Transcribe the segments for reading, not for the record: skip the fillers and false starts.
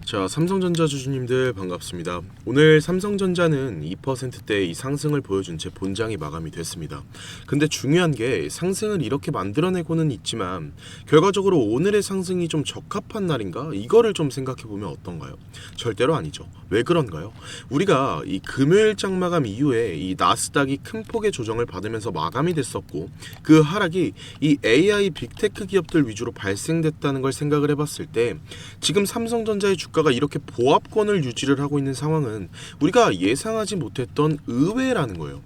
자, 삼성전자 주주님들 반갑습니다. 오늘 삼성전자는 2%대 이 상승을 보여준 채 본장이 마감이 됐습니다. 근데 중요한 게 상승을 이렇게 만들어내고는 있지만 결과적으로 오늘의 상승이 좀 적합한 날인가? 이거를 좀 생각해보면 어떤가요? 절대로 아니죠. 왜 그런가요? 우리가 이 금요일장 마감 이후에 이 나스닥이 큰 폭의 조정을 받으면서 마감이 됐었고 그 하락이 이 AI 빅테크 기업들 위주로 발생됐다는 걸 생각을 해봤을 때 지금 삼성전자의 주가가 이렇게 보합권을 유지를 하고 있는 상황은 우리가 예상하지 못했던 의외라는 거예요.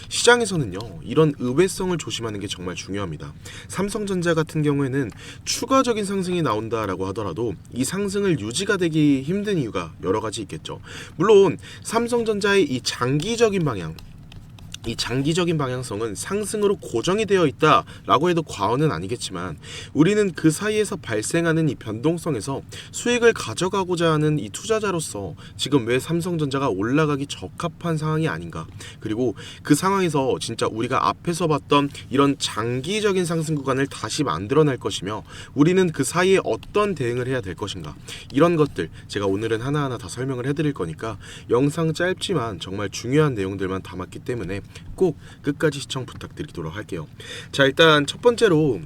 시장에서는요, 이런 의외성을 조심하는 게 정말 중요합니다. 삼성전자 같은 경우에는 추가적인 상승이 나온다라고 하더라도 이 상승을 유지가 되기 힘든 이유가 여러 가지 있겠죠. 물론 삼성전자의 이 장기적인 방향성은 상승으로 고정이 되어 있다라고 해도 과언은 아니겠지만 우리는 그 사이에서 발생하는 이 변동성에서 수익을 가져가고자 하는 이 투자자로서 지금 왜 삼성전자가 올라가기 적합한 상황이 아닌가, 그리고 그 상황에서 진짜 우리가 앞에서 봤던 이런 장기적인 상승 구간을 다시 만들어낼 것이며 우리는 그 사이에 어떤 대응을 해야 될 것인가, 이런 것들 제가 오늘은 하나하나 다 설명을 해드릴 거니까 영상 짧지만 정말 중요한 내용들만 담았기 때문에 꼭 끝까지 시청 부탁드리도록 할게요. 자, 일단 첫 번째로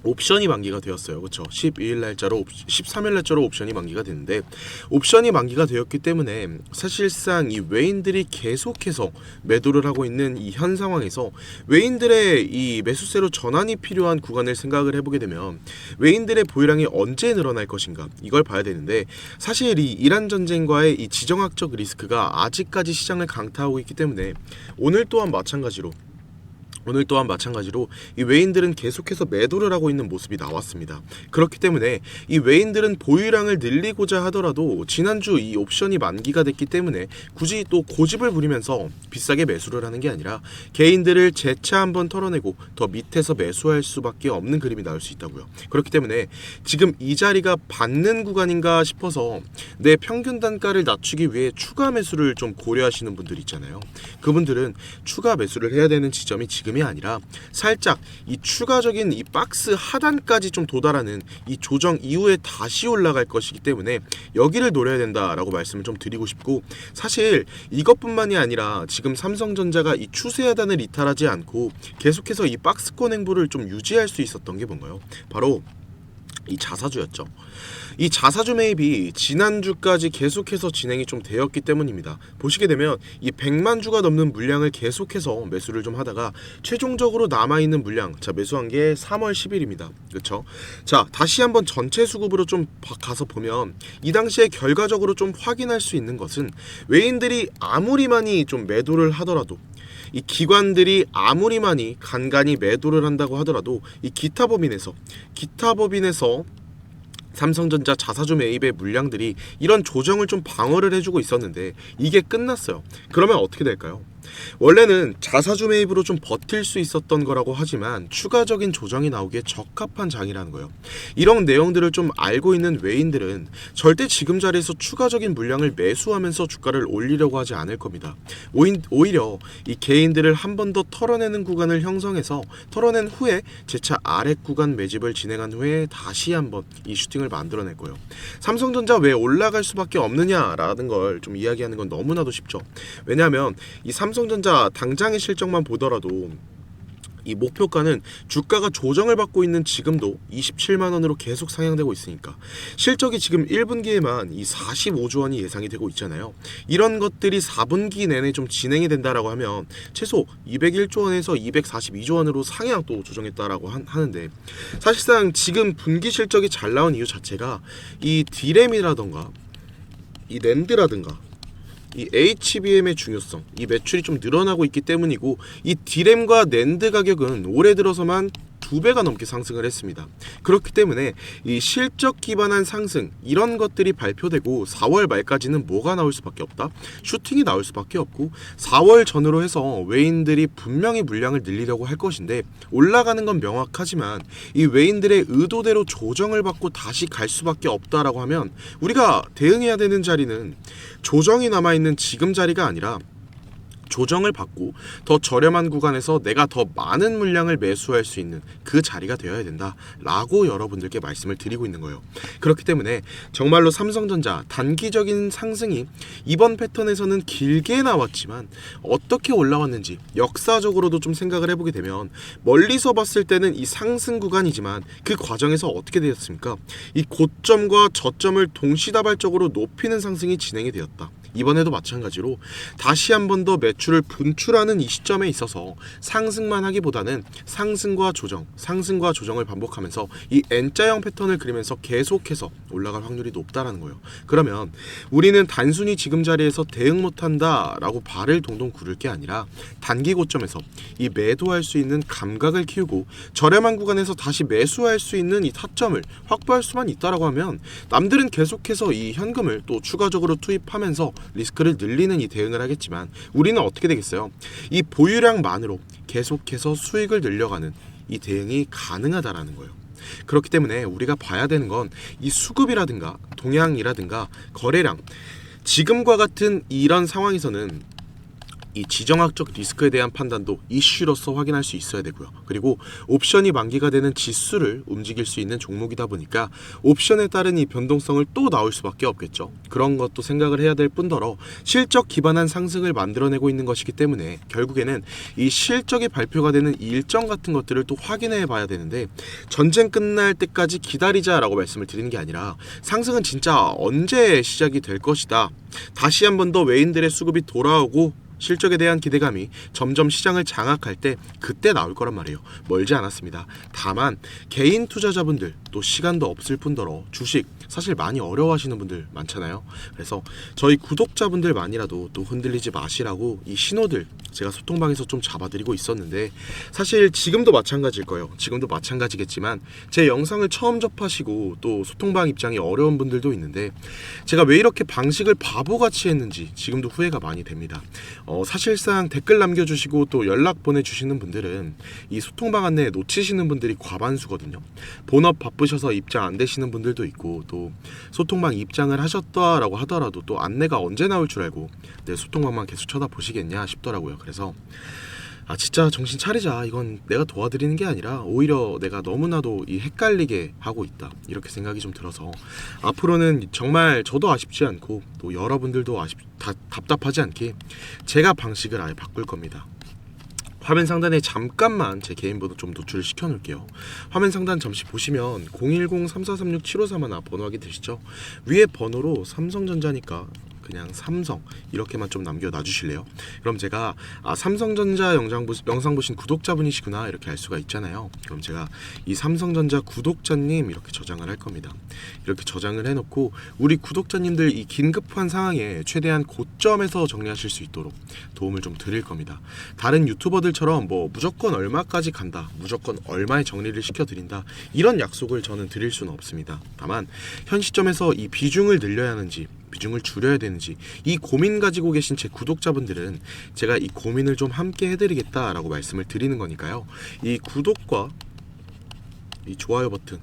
옵션이 만기가 되었어요. 그렇죠? 13일 날짜로 옵션이 만기가 됐는데 옵션이 만기가 되었기 때문에 사실상 이 외인들이 계속해서 매도를 하고 있는 이 현 상황에서 외인들의 이 매수세로 전환이 필요한 구간을 생각을 해보게 되면 외인들의 보유량이 언제 늘어날 것인가, 이걸 봐야 되는데 사실 이 이란 전쟁과의 이 지정학적 리스크가 아직까지 시장을 강타하고 있기 때문에 오늘 또한 마찬가지로 이 외인들은 계속해서 매도를 하고 있는 모습이 나왔습니다. 그렇기 때문에 이 외인들은 보유량을 늘리고자 하더라도 지난주 이 옵션이 만기가 됐기 때문에 굳이 또 고집을 부리면서 비싸게 매수를 하는 게 아니라 개인들을 재차 한번 털어내고 더 밑에서 매수할 수밖에 없는 그림이 나올 수 있다고요. 그렇기 때문에 지금 이 자리가 받는 구간인가 싶어서 내 평균 단가를 낮추기 위해 추가 매수를 좀 고려하시는 분들 있잖아요. 그분들은 추가 매수를 해야 되는 지점이 지금이 아니라 살짝 이 추가적인 이 박스 하단까지 좀 도달하는 이 조정 이후에 다시 올라갈 것이기 때문에 여기를 노려야 된다라고 말씀을 좀 드리고 싶고, 사실 이것뿐만이 아니라 지금 삼성전자가 이 추세 하단을 이탈하지 않고 계속해서 이 박스권 행보를 좀 유지할 수 있었던 게 뭔가요? 바로 이 자사주였죠. 이 자사주 매입이 지난주까지 계속해서 진행이 좀 되었기 때문입니다. 보시게 되면 이 100만 주가 넘는 물량을 계속해서 매수를 좀 하다가 최종적으로 남아있는 물량, 자, 매수한 게 3월 10일입니다. 그렇죠? 자, 다시 한번 전체 수급으로 좀 가서 보면 이 당시에 결과적으로 좀 확인할 수 있는 것은 외인들이 아무리 많이 좀 매도를 하더라도, 이 기관들이 아무리 많이 간간히 매도를 한다고 하더라도 이 기타 법인에서 삼성전자 자사주 매입의 물량들이 이런 조정을 좀 방어를 해주고 있었는데 이게 끝났어요. 그러면 어떻게 될까요? 원래는 자사주 매입으로 좀 버틸 수 있었던 거라고 하지만 추가적인 조정이 나오기에 적합한 장이라는 거예요. 이런 내용들을 좀 알고 있는 외인들은 절대 지금 자리에서 추가적인 물량을 매수하면서 주가를 올리려고 하지 않을 겁니다. 오히려 이 개인들을 한 번 더 털어내는 구간을 형성해서 털어낸 후에 재차 아래 구간 매집을 진행한 후에 다시 한번 이 슈팅을 만들어낼 거예요. 삼성전자 왜 올라갈 수밖에 없느냐라는 걸 좀 이야기하는 건 너무나도 쉽죠. 왜냐하면 이 삼성전자 당장의 실적만 보더라도 이 목표가는 주가가 조정을 받고 있는 지금도 27만 원으로 계속 상향되고 있으니까 실적이 지금 1분기에만 이 45조 원이 예상이 되고 있잖아요. 이런 것들이 4분기 내내 좀 진행이 된다라고 하면 최소 201조 원에서 242조 원으로 상향 또 조정했다라고 하는데, 사실상 지금 분기 실적이 잘 나온 이유 자체가 이 디램이라던가 이 낸드라든가 이 HBM의 중요성, 이 매출이 좀 늘어나고 있기 때문이고, 이 디램과 낸드 가격은 올해 들어서만 2배가 넘게 상승을 했습니다. 그렇기 때문에 이 실적 기반한 상승, 이런 것들이 발표되고 4월 말까지는 뭐가 나올 수밖에 없다? 슈팅이 나올 수밖에 없고 4월 전으로 해서 외인들이 분명히 물량을 늘리려고 할 것인데 올라가는 건 명확하지만 이 외인들의 의도대로 조정을 받고 다시 갈 수밖에 없다라고 하면 우리가 대응해야 되는 자리는 조정이 남아있는 지금 자리가 아니라 조정을 받고 더 저렴한 구간에서 내가 더 많은 물량을 매수할 수 있는 그 자리가 되어야 된다라고 여러분들께 말씀을 드리고 있는 거예요. 그렇기 때문에 정말로 삼성전자 단기적인 상승이 이번 패턴에서는 길게 나왔지만 어떻게 올라왔는지 역사적으로도 좀 생각을 해보게 되면 멀리서 봤을 때는 이 상승 구간이지만 그 과정에서 어떻게 되었습니까? 이 고점과 저점을 동시다발적으로 높이는 상승이 진행이 되었다. 이번에도 마찬가지로 다시 한 번 더 매출을 분출하는 이 시점에 있어서 상승만 하기보다는 상승과 조정을 반복하면서 이 N자형 패턴을 그리면서 계속해서 올라갈 확률이 높다라는 거예요. 그러면 우리는 단순히 지금 자리에서 대응 못한다 라고 발을 동동 구를 게 아니라 단기 고점에서 이 매도할 수 있는 감각을 키우고 저렴한 구간에서 다시 매수할 수 있는 이 타점을 확보할 수만 있다라고 하면 남들은 계속해서 이 현금을 또 추가적으로 투입하면서 리스크를 늘리는 이 대응을 하겠지만 우리는 어떻게 되겠어요? 이 보유량만으로 계속해서 수익을 늘려가는 이 대응이 가능하다라는 거예요. 그렇기 때문에 우리가 봐야 되는 건 이 수급이라든가 동향이라든가 거래량, 지금과 같은 이런 상황에서는 이 지정학적 리스크에 대한 판단도 이슈로서 확인할 수 있어야 되고요. 그리고 옵션이 만기가 되는 지수를 움직일 수 있는 종목이다 보니까 옵션에 따른 이 변동성을 또 나올 수밖에 없겠죠. 그런 것도 생각을 해야 될 뿐더러 실적 기반한 상승을 만들어내고 있는 것이기 때문에 결국에는 이 실적이 발표가 되는 일정 같은 것들을 또 확인해 봐야 되는데 전쟁 끝날 때까지 기다리자라고 말씀을 드리는 게 아니라 상승은 진짜 언제 시작이 될 것이다. 다시 한 번 더 외인들의 수급이 돌아오고 실적에 대한 기대감이 점점 시장을 장악할 때 그때 나올 거란 말이에요. 멀지 않았습니다. 다만 개인 투자자분들 또 시간도 없을 뿐더러 주식 사실 많이 어려워하시는 분들 많잖아요. 그래서 저희 구독자분들만이라도 또 흔들리지 마시라고 이 신호들 제가 소통방에서 좀 잡아드리고 있었는데 사실 지금도 마찬가지일 거예요. 지금도 마찬가지겠지만 제 영상을 처음 접하시고 또 소통방 입장이 어려운 분들도 있는데 제가 왜 이렇게 방식을 바보같이 했는지 지금도 후회가 많이 됩니다. 사실상 댓글 남겨주시고 또 연락 보내주시는 분들은 이 소통방 안내 놓치시는 분들이 과반수거든요. 본업 바쁘셔서 입장 안 되시는 분들도 있고 또 소통방 입장을 하셨다라고 하더라도 또 안내가 언제 나올 줄 알고 내 소통방만 계속 쳐다보시겠냐 싶더라고요. 그래서 진짜 정신 차리자. 이건 내가 도와드리는 게 아니라 오히려 내가 너무나도 이 헷갈리게 하고 있다. 이렇게 생각이 좀 들어서 앞으로는 정말 저도 아쉽지 않고 또 여러분들도 답답하지 않게 제가 방식을 아예 바꿀 겁니다. 화면 상단에 잠깐만 제 개인 번호 좀 노출을 시켜 놓을게요. 화면 상단 잠시 보시면 010-3436-7531 번호 확인 되시죠? 위에 번호로 삼성전자니까 그냥 삼성 이렇게만 좀 남겨놔 주실래요? 그럼 제가 삼성전자 영상 보신 구독자분이시구나 이렇게 알 수가 있잖아요. 그럼 제가 이 삼성전자 구독자님 이렇게 저장을 할 겁니다. 이렇게 저장을 해놓고 우리 구독자님들 이 긴급한 상황에 최대한 고점에서 정리하실 수 있도록 도움을 좀 드릴 겁니다. 다른 유튜버들처럼 뭐 무조건 얼마까지 간다, 무조건 얼마에 정리를 시켜드린다 이런 약속을 저는 드릴 수는 없습니다. 다만 현 시점에서 이 비중을 늘려야 하는지 비중을 줄여야 되는지 이 고민 가지고 계신 제 구독자분들은 제가 이 고민을 좀 함께 해드리겠다라고 말씀을 드리는 거니까요. 이 구독과 이 좋아요 버튼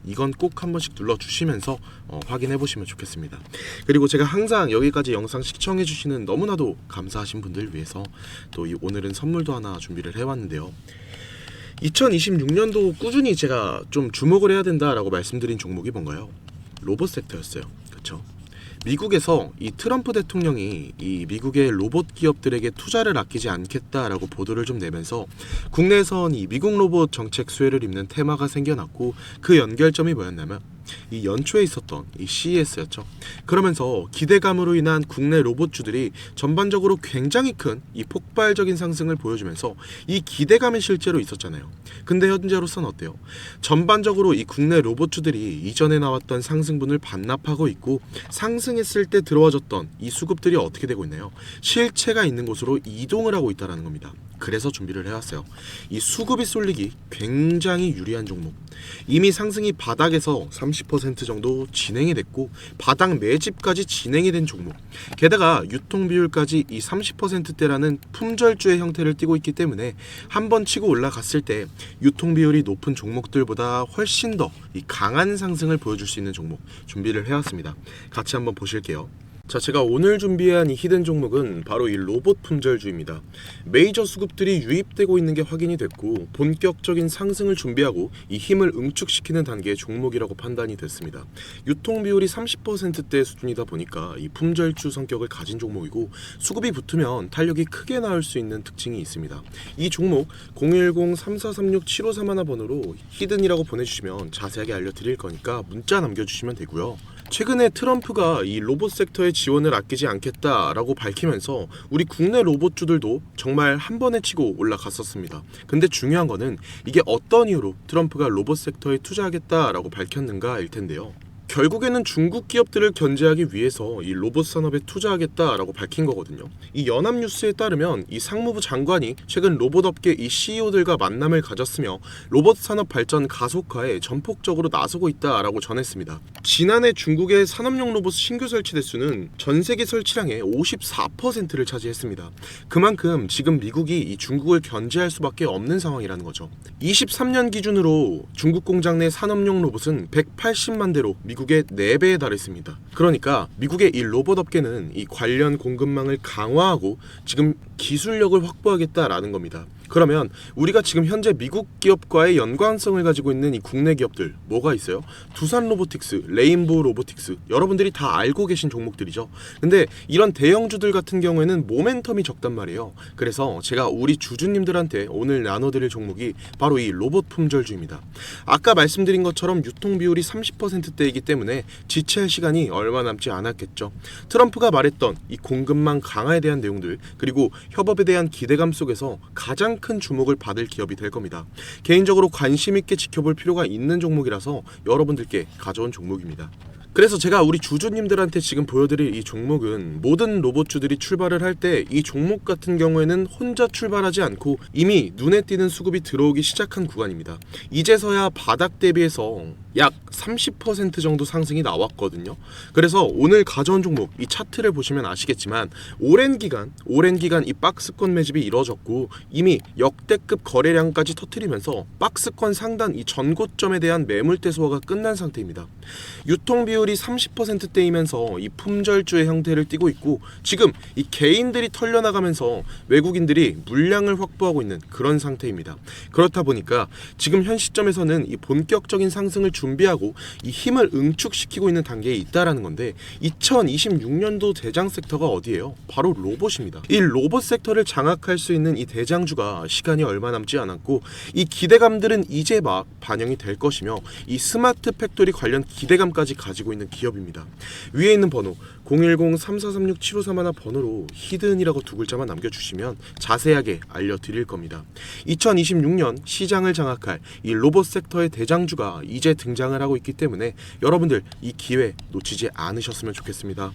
이건 꼭 한 번씩 눌러주시면서 확인해 보시면 좋겠습니다. 그리고 제가 항상 여기까지 영상 시청해 주시는 너무나도 감사하신 분들 위해서 또 오늘은 선물도 하나 준비를 해왔는데요. 2026년도 꾸준히 제가 좀 주목을 해야 된다라고 말씀드린 종목이 뭔가요? 로봇 섹터였어요. 그렇죠? 미국에서 이 트럼프 대통령이 이 미국의 로봇 기업들에게 투자를 아끼지 않겠다라고 보도를 좀 내면서 국내에선 이 미국 로봇 정책 수혜를 입는 테마가 생겨났고 그 연결점이 뭐였냐면 이 연초에 있었던 이 CES였죠. 그러면서 기대감으로 인한 국내 로봇주들이 전반적으로 굉장히 큰 이 폭발적인 상승을 보여주면서 이 기대감이 실제로 있었잖아요. 근데 현재로서는 어때요? 전반적으로 이 국내 로봇주들이 이전에 나왔던 상승분을 반납하고 있고 상승했을 때 들어와줬던 이 수급들이 어떻게 되고 있나요? 실체가 있는 곳으로 이동을 하고 있다는 겁니다. 그래서 준비를 해왔어요. 이 수급이 쏠리기 굉장히 유리한 종목. 이미 상승이 바닥에서 30% 정도 진행이 됐고 바닥 매집까지 진행이 된 종목. 게다가 유통 비율까지 이 30%대라는 품절주의 형태를 띠고 있기 때문에 한번 치고 올라갔을 때 유통 비율이 높은 종목들보다 훨씬 더 이 강한 상승을 보여줄 수 있는 종목 준비를 해왔습니다. 같이 한번 보실게요. 자, 제가 오늘 준비한 이 히든 종목은 바로 이 로봇 품절주입니다. 메이저 수급들이 유입되고 있는 게 확인이 됐고 본격적인 상승을 준비하고 이 힘을 응축시키는 단계의 종목이라고 판단이 됐습니다. 유통 비율이 30%대 수준이다 보니까 이 품절주 성격을 가진 종목이고 수급이 붙으면 탄력이 크게 나올 수 있는 특징이 있습니다. 이 종목 010-3436-7531 번호로 히든이라고 보내주시면 자세하게 알려드릴 거니까 문자 남겨주시면 되고요. 최근에 트럼프가 이 로봇 섹터의 지원을 아끼지 않겠다라고 밝히면서 우리 국내 로봇주들도 정말 한 번에 치고 올라갔었습니다. 근데 중요한 거는 이게 어떤 이유로 트럼프가 로봇 섹터에 투자하겠다라고 밝혔는가일 텐데요. 결국에는 중국 기업들을 견제하기 위해서 이 로봇 산업에 투자하겠다라고 밝힌 거거든요. 이 연합뉴스에 따르면 이 상무부 장관이 최근 로봇업계 이 CEO들과 만남을 가졌으며 로봇 산업 발전 가속화에 전폭적으로 나서고 있다라고 전했습니다. 지난해 중국의 산업용 로봇 신규 설치 대수는 전 세계 설치량의 54%를 차지했습니다. 그만큼 지금 미국이 이 중국을 견제할 수밖에 없는 상황이라는 거죠. 23년 기준으로 중국 공장 내 산업용 로봇은 180만 대로 미국의 4배에 달했습니다. 그러니까 미국의 이 로봇 업계는 이 관련 공급망을 강화하고 지금 기술력을 확보하겠다라는 겁니다. 그러면 우리가 지금 현재 미국 기업과의 연관성을 가지고 있는 이 국내 기업들 뭐가 있어요? 두산 로보틱스, 레인보우 로보틱스, 여러분들이 다 알고 계신 종목들이죠. 근데 이런 대형주들 같은 경우에는 모멘텀이 적단 말이에요. 그래서 제가 우리 주주님들한테 오늘 나눠드릴 종목이 바로 이 로봇 품절주입니다. 아까 말씀드린 것처럼 유통 비율이 30%대이기 때문에 지체할 시간이 얼마 남지 않았겠죠. 트럼프가 말했던 이 공급망 강화에 대한 내용들, 그리고 협업에 대한 기대감 속에서 가장 큰 주목을 받을 기업이 될 겁니다. 개인적으로 관심 있게 지켜볼 필요가 있는 종목이라서 여러분들께 가져온 종목입니다. 그래서 제가 우리 주주님들한테 지금 보여드릴 이 종목은 모든 로봇주들이 출발을 할 때 이 종목 같은 경우에는 혼자 출발하지 않고 이미 눈에 띄는 수급이 들어오기 시작한 구간입니다. 이제서야 바닥 대비해서 약 30% 정도 상승이 나왔거든요. 그래서 오늘 가져온 종목 이 차트를 보시면 아시겠지만 오랜 기간 이 박스권 매집이 이뤄졌고 이미 역대급 거래량까지 터뜨리면서 박스권 상단 이 전고점에 대한 매물대 소화가 끝난 상태입니다. 유통 비율이 30%대이면서 이 품절주의 형태를 띠고 있고 지금 이 개인들이 털려나가면서 외국인들이 물량을 확보하고 있는 그런 상태입니다. 그렇다 보니까 지금 현 시점에서는 이 본격적인 상승을 준비하고 이 힘을 응축시키고 있는 단계에 있다라는 건데 2026년도 대장 섹터가 어디예요? 바로 로봇입니다. 이 로봇 섹터를 장악할 수 있는 이 대장주가 시간이 얼마 남지 않았고 이 기대감들은 이제 막 반영이 될 것이며 이 스마트 팩토리 관련 기대감까지 가지고 있는 기업입니다. 위에 있는 번호 010-3436-7531 번호로 히든이라고 두 글자만 남겨주시면 자세하게 알려드릴 겁니다. 2026년 시장을 장악할 이 로봇 섹터의 대장주가 이제 등장을 하고 있기 때문에 여러분들 이 기회 놓치지 않으셨으면 좋겠습니다.